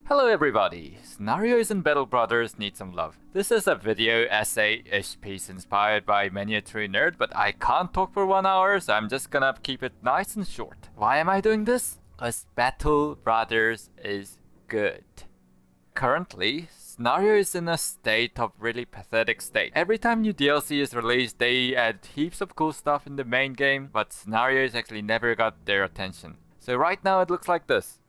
Hello everybody! Scenarios in Battle Brothers need some love. This is a video essay-ish piece inspired by many a true nerd, but I can't talk for 1 hour, so I'm just gonna keep it nice and short. Why am I doing this? Because Battle Brothers is good. Currently, Scenario is in a state of really pathetic state. Every time new DLC is released, they add heaps of cool stuff in the main game, but Scenarios actually never got their attention. So right now it looks like this.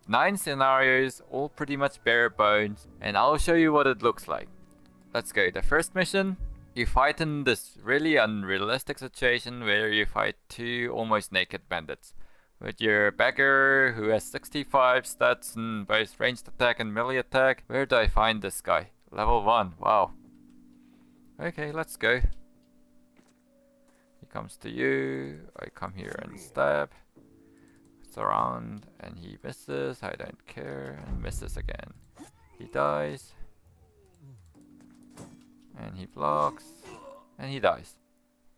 9 scenarios, all pretty much bare bones, and I'll show you what it looks like. Let's go. The first mission, you fight in this really unrealistic situation where you fight 2 almost naked bandits. With your beggar who has 65 stats in both ranged attack and melee attack. Where do I find this guy? Level 1, wow. Okay, let's go. He comes to you, I come here and stab. Around and he misses, I don't care, and misses again. He dies and he blocks and he dies.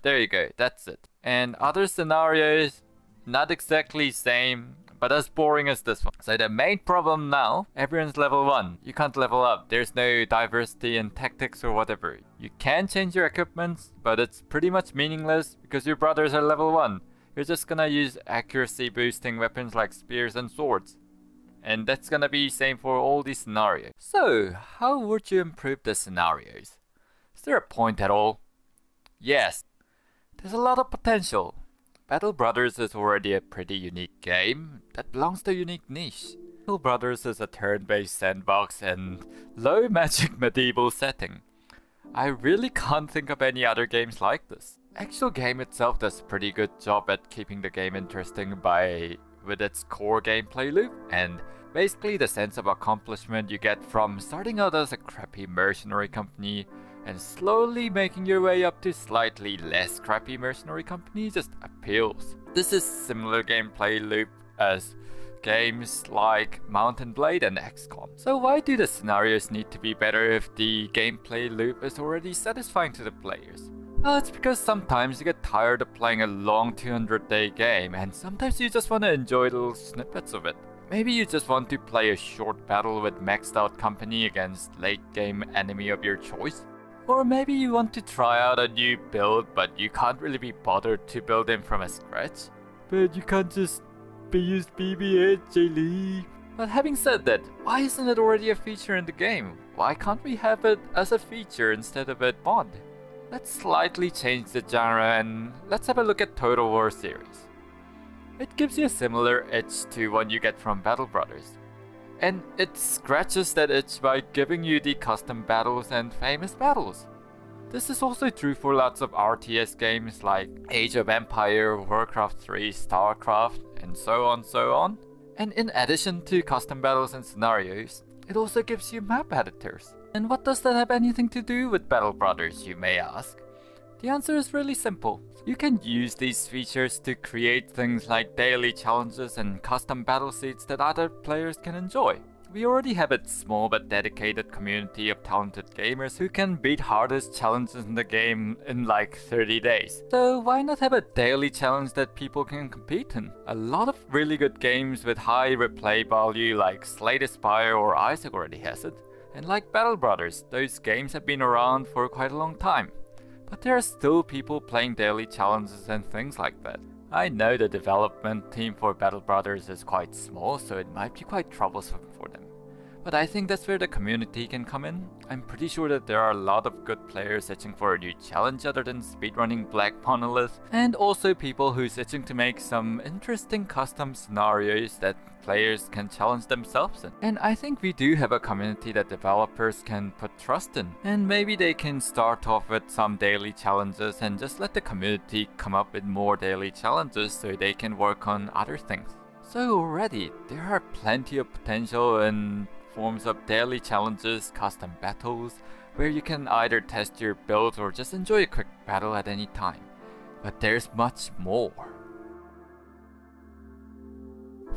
There you go, that's it. And other scenarios, not exactly same, but as boring as this one. So the main problem now, everyone's level 1. You can't level up. There's no diversity in tactics or whatever. You can change your equipments, but it's pretty much meaningless because your brothers are level 1. You're just gonna use accuracy boosting weapons like spears and swords. And that's gonna be same for all these scenarios. So, how would you improve the scenarios? Is there a point at all? Yes. There's a lot of potential. Battle Brothers is already a pretty unique game that belongs to a unique niche. Battle Brothers is a turn-based sandbox and low magic medieval setting. I really can't think of any other games like this. Actual game itself does a pretty good job at keeping the game interesting with its core gameplay loop, and basically the sense of accomplishment you get from starting out as a crappy mercenary company and slowly making your way up to slightly less crappy mercenary company just appeals. This is similar gameplay loop as games like Mountain Blade and XCOM. So why do the scenarios need to be better if the gameplay loop is already satisfying to the players? Well, it's because sometimes you get tired of playing a long 200-day game, and sometimes you just want to enjoy little snippets of it. Maybe you just want to play a short battle with maxed out company against late game enemy of your choice. Or maybe you want to try out a new build, but you can't really be bothered to build them from scratch. But you can't just use BB-8, JayLee. But having said that, why isn't it already a feature in the game? Why can't we have it as a feature instead of a mod? Let's slightly change the genre and let's have a look at Total War series. It gives you a similar edge to one you get from Battle Brothers. And it scratches that itch by giving you the custom battles and famous battles. This is also true for lots of RTS games like Age of Empire, Warcraft 3, StarCraft, and so on. And in addition to custom battles and scenarios, it also gives you map editors. And what does that have anything to do with Battle Brothers, you may ask? The answer is really simple. You can use these features to create things like daily challenges and custom battle seats that other players can enjoy. We already have a small but dedicated community of talented gamers who can beat hardest challenges in the game in like 30 days. So why not have a daily challenge that people can compete in? A lot of really good games with high replay value like Slay the Spire or Isaac already has it. And like Battle Brothers, those games have been around for quite a long time. But there are still people playing daily challenges and things like that. I know the development team for Battle Brothers is quite small, so it might be quite troublesome for them. But I think that's where the community can come in. I'm pretty sure that there are a lot of good players itching for a new challenge other than speedrunning Black Monolith, and also people who's itching to make some interesting custom scenarios that players can challenge themselves in. And I think we do have a community that developers can put trust in. And maybe they can start off with some daily challenges and just let the community come up with more daily challenges so they can work on other things. So already, there are plenty of potential in forms of daily challenges, custom battles, where you can either test your build or just enjoy a quick battle at any time. But there's much more.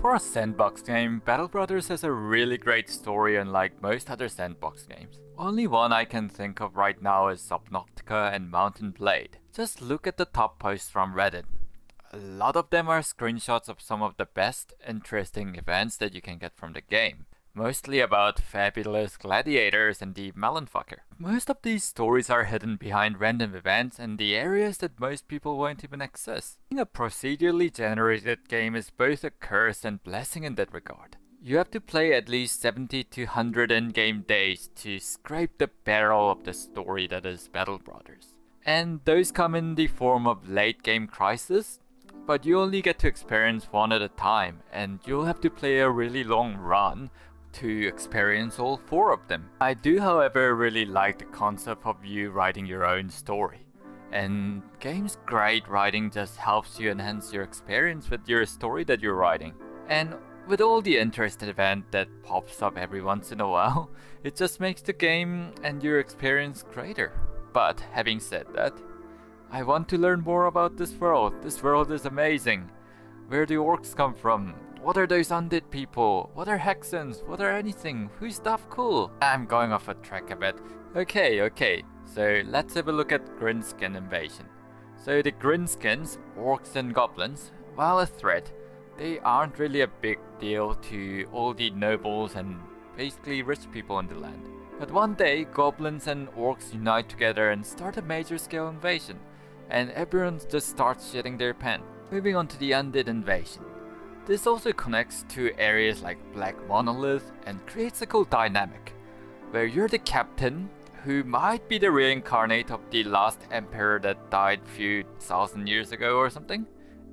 For a sandbox game, Battle Brothers has a really great story unlike most other sandbox games. Only one I can think of right now is Subnautica and Mountain Blade. Just look at the top posts from Reddit. A lot of them are screenshots of some of the best interesting events that you can get from the game. mostly about fabulous gladiators and the melon fucker. Most of these stories are hidden behind random events and the areas that most people won't even access. Being a procedurally generated game is both a curse and blessing in that regard. You have to play at least 70 to 100 in-game days to scrape the barrel of the story that is Battle Brothers. And those come in the form of late game crisis, but you only get to experience one at a time, and you'll have to play a really long run to experience all 4 of them. I do, however, really like the concept of you writing your own story. And games' great writing just helps you enhance your experience with your story that you're writing. And with all the interesting event that pops up every once in a while, it just makes the game and your experience greater. But having said that, I want to learn more about this world. This world is amazing. Where do orcs come from? What are those undead people? What are hexens? What are anything? Who's davkul? I'm going off a track a bit. Okay. So let's have a look at Grinskin invasion. So the Grinskins, orcs and goblins, while a threat, they aren't really a big deal to all the nobles and basically rich people in the land. But one day, goblins and orcs unite together and start a major scale invasion, and everyone just starts shitting their pants. Moving on to the undead invasion. This also connects to areas like Black Monolith and creates a cool dynamic, where you're the captain who might be the reincarnate of the last emperor that died a few thousand years ago or something.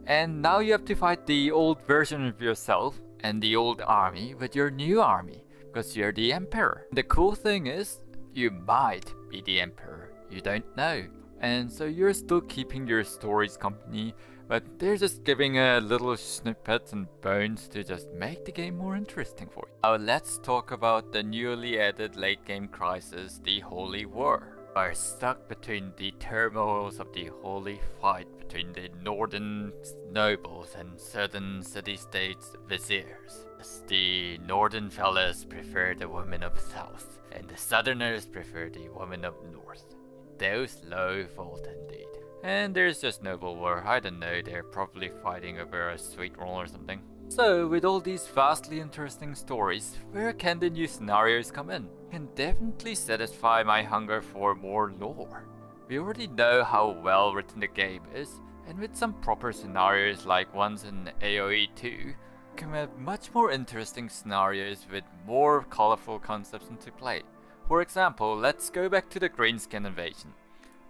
And now you have to fight the old version of yourself and the old army with your new army, because you're the emperor. The cool thing is, you might be the emperor, you don't know. And so you're still keeping your stories company, but they're just giving a little snippets and bones to just make the game more interesting for you. Now let's talk about the newly added late game crisis, the Holy War. Are stuck between the turmoils of the holy fight between the northern nobles and southern city-states viziers. The northern fellas prefer the women of south, and the southerners prefer the women of north. Those low fault indeed. And there's just noble war. I don't know, they're probably fighting over a sweet roll or something. So, with all these vastly interesting stories, where can the new scenarios come in? Can definitely satisfy my hunger for more lore. We already know how well written the game is, and with some proper scenarios like ones in AoE 2, can have much more interesting scenarios with more colorful concepts into play. For example, let's go back to the Greenskin invasion.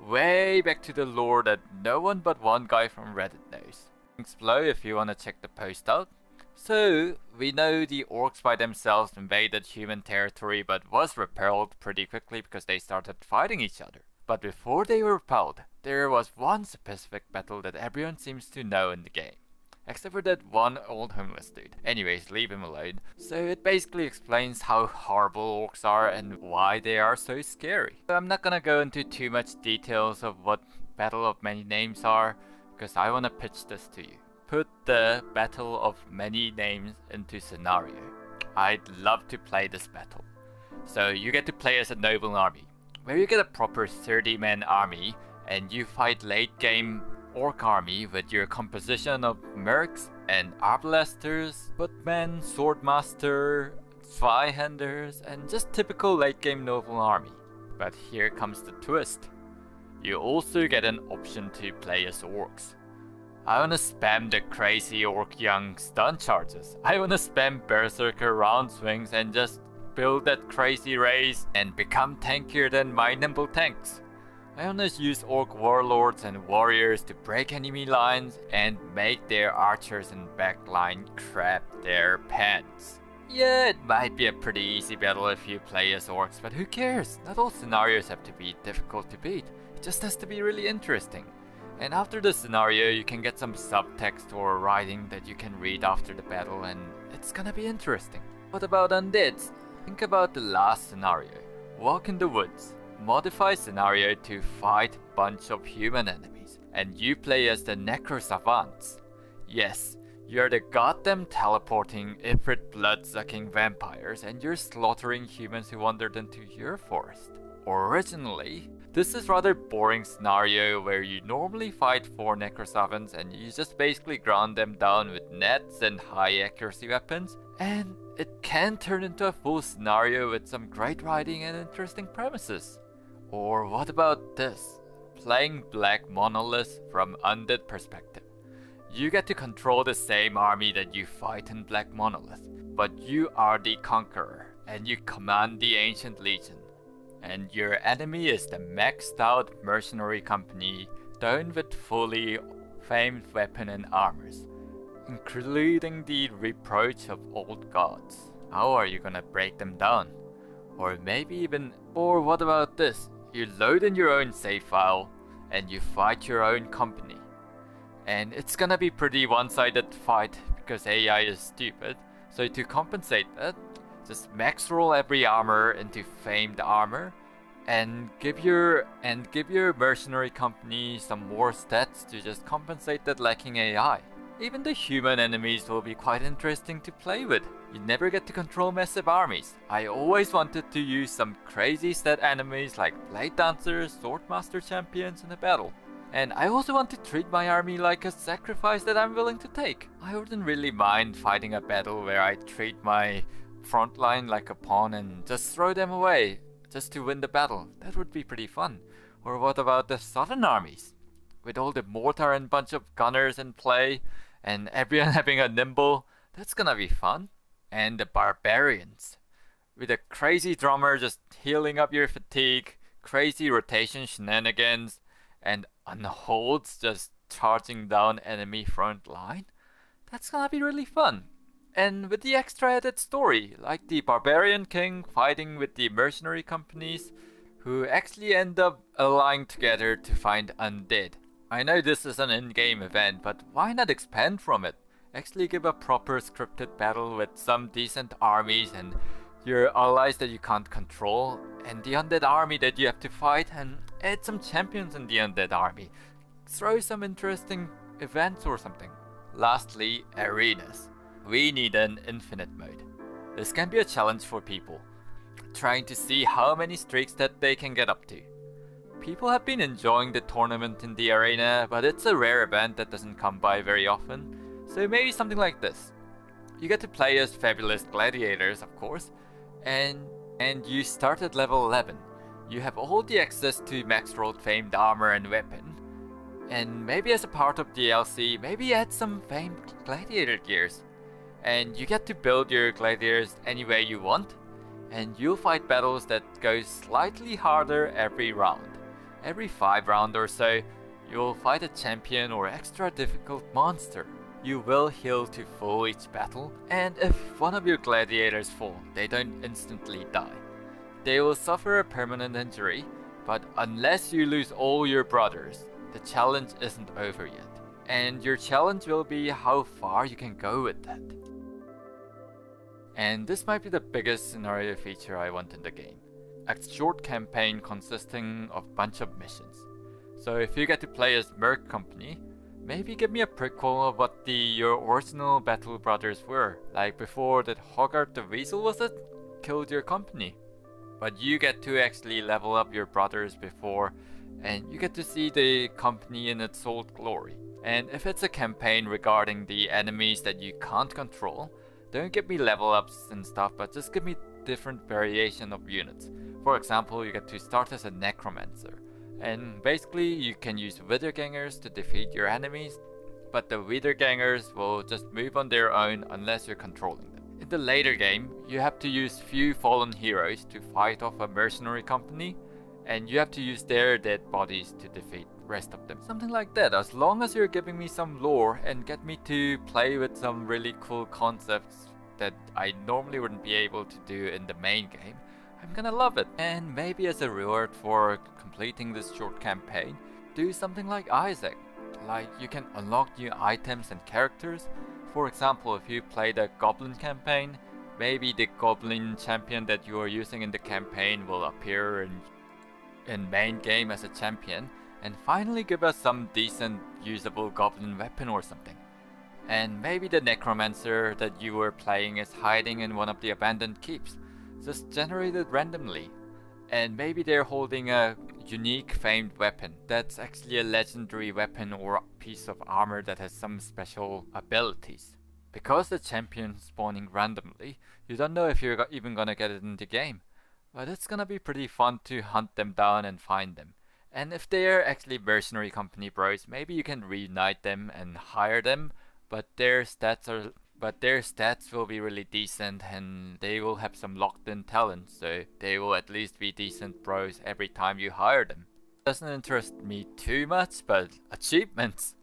Way back to the lore that no one but one guy from Reddit knows. Links below if you wanna check the post out. So, we know the orcs by themselves invaded human territory but was repelled pretty quickly because they started fighting each other. But before they were repelled, there was one specific battle that everyone seems to know in the game. Except for that one old homeless dude. Anyways, leave him alone. So it basically explains how horrible orcs are and why they are so scary. I'm not gonna go into too much details of what Battle of Many Names are, because I wanna pitch this to you. Put the Battle of Many Names into scenario. I'd love to play this battle. So you get to play as a noble army, where you get a proper 30-man army and you fight late game orc army with your composition of mercs and arbalesters, footmen, swordmaster, zweihanders, and just typical late game noble army. But here comes the twist. You also get an option to play as orcs. I wanna spam the crazy orc young stun charges. I wanna spam berserker round swings and just build that crazy race and become tankier than my nimble tanks. I wanna use orc warlords and warriors to break enemy lines and make their archers and backline crap their pants. Yeah, it might be a pretty easy battle if you play as orcs, but who cares? Not all scenarios have to be difficult to beat. It just has to be really interesting. And after the scenario, you can get some subtext or writing that you can read after the battle, and it's gonna be interesting. What about undeads? Think about the last scenario. Walk in the woods. Modify scenario to fight bunch of human enemies, and you play as the necro-savants. Yes, you're the goddamn teleporting ifrit blood-sucking vampires, and you're slaughtering humans who wandered into your forest. Originally, this is rather boring scenario where you normally fight 4 necro-savants and you just basically ground them down with nets and high accuracy weapons, and it can turn into a full scenario with some great writing and interesting premises. Or what about this? Playing Black Monolith from undead perspective. You get to control the same army that you fight in Black Monolith, but you are the conqueror and you command the Ancient Legion. And your enemy is the maxed out mercenary company done with fully famed weapon and armors, including the reproach of old gods. How are you gonna break them down? Or maybe even, or what about this? You load in your own save file and you fight your own company. And it's gonna be pretty one-sided fight because AI is stupid. So to compensate that, just max roll every armor into famed armor and give your mercenary company some more stats to just compensate that lacking AI. Even the human enemies will be quite interesting to play with. You never get to control massive armies. I always wanted to use some crazy stat enemies like Blade Dancers, Swordmaster Champions in a battle. And I also want to treat my army like a sacrifice that I'm willing to take. I wouldn't really mind fighting a battle where I treat my frontline like a pawn and just throw them away just to win the battle. That would be pretty fun. Or what about the southern armies? With all the mortar and bunch of gunners in play and everyone having a nimble, that's gonna be fun. And the barbarians, with a crazy drummer just healing up your fatigue, crazy rotation shenanigans, and unholds just charging down enemy front line. That's gonna be really fun. And with the extra added story, like the barbarian king fighting with the mercenary companies, who actually end up allying together to find undead. I know this is an in-game event, but why not expand from it? Actually give a proper scripted battle with some decent armies and your allies that you can't control, and the undead army that you have to fight, and add some champions in the undead army. Throw some interesting events or something. Lastly, arenas. We need an infinite mode. This can be a challenge for people, trying to see how many streaks that they can get up to. People have been enjoying the tournament in the arena, but it's a rare event that doesn't come by very often. So maybe something like this. You get to play as fabulous gladiators, of course, and you start at level 11. You have all the access to max rolled famed armor and weapon. And maybe as a part of DLC, maybe add some famed gladiator gears. And you get to build your gladiators any way you want. And you'll fight battles that go slightly harder every round. Every 5 rounds or so, you'll fight a champion or extra difficult monster. You will heal to full each battle, and if one of your gladiators fall, they don't instantly die. They will suffer a permanent injury, but unless you lose all your brothers, the challenge isn't over yet. And your challenge will be how far you can go with that. And this might be the biggest scenario feature I want in the game. A short campaign consisting of a bunch of missions. So if you get to play as Merc Company, maybe give me a prequel of what your original battle brothers were. Like before that Hogarth the Weasel, was it? Killed your company. But you get to actually level up your brothers before, and you get to see the company in its old glory. And if it's a campaign regarding the enemies that you can't control, don't give me level ups and stuff, but just give me different variation of units. For example, you get to start as a necromancer. And basically you can use Withergangers to defeat your enemies, but the Withergangers will just move on their own unless you're controlling them. In the later game, you have to use few fallen heroes to fight off a mercenary company, and you have to use their dead bodies to defeat the rest of them. Something like that, as long as you're giving me some lore and get me to play with some really cool concepts that I normally wouldn't be able to do in the main game, I'm gonna love it. And maybe as a reward for completing this short campaign, do something like Isaac. Like you can unlock new items and characters. For example, if you play the Goblin campaign, maybe the Goblin champion that you are using in the campaign will appear in main game as a champion, and finally give us some decent usable Goblin weapon or something. And maybe the Necromancer that you were playing is hiding in one of the abandoned keeps, just generated randomly. And maybe they're holding a unique famed weapon that's actually a legendary weapon or piece of armor that has some special abilities. Because the champion's spawning randomly, you don't know if you're even gonna get it in the game. But it's gonna be pretty fun to hunt them down and find them. And if they're actually mercenary company bros, maybe you can reunite them and hire them, but their stats will be really decent and they will have some locked in talent, so they will at least be decent bros every time you hire them. Doesn't interest me too much, but achievements.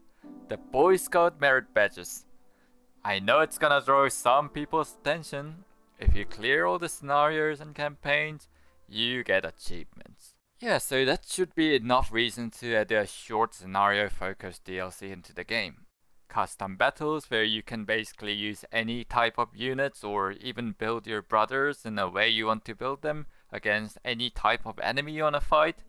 The Boy Scout merit badges. I know it's gonna draw some people's attention. If you clear all the scenarios and campaigns, you get achievements. Yeah, so that should be enough reason to add a short scenario focused DLC into the game. Custom battles where you can basically use any type of units or even build your brothers in a way you want to build them against any type of enemy you wanna fight.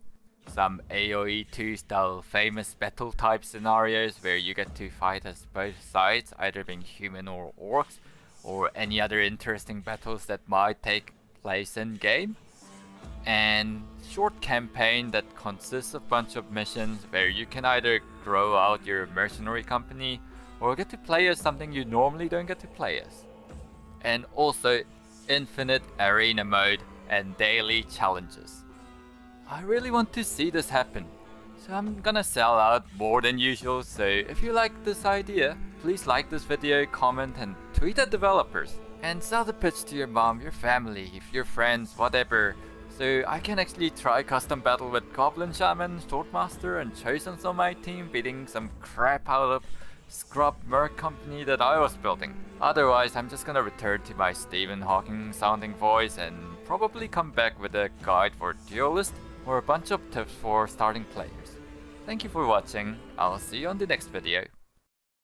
Some AoE 2 style famous battle type scenarios where you get to fight as both sides, either being human or orcs, or any other interesting battles that might take place in game. And short campaign that consists of a bunch of missions where you can either grow out your mercenary company or get to play as something you normally don't get to play as. And also infinite arena mode and daily challenges. I really want to see this happen, so I'm gonna sell out more than usual, so if you like this idea, please like this video, comment and tweet at developers. And sell the pitch to your mom, your family, your friends, whatever, so I can actually try custom battle with Goblin Shaman, Swordmaster and Chosens on my team, beating some crap out of scrub merc company that I was building. Otherwise, I'm just gonna return to my Stephen Hawking sounding voice and probably come back with a guide for Duelist or a bunch of tips for starting players. Thank you for watching, I'll see you on the next video.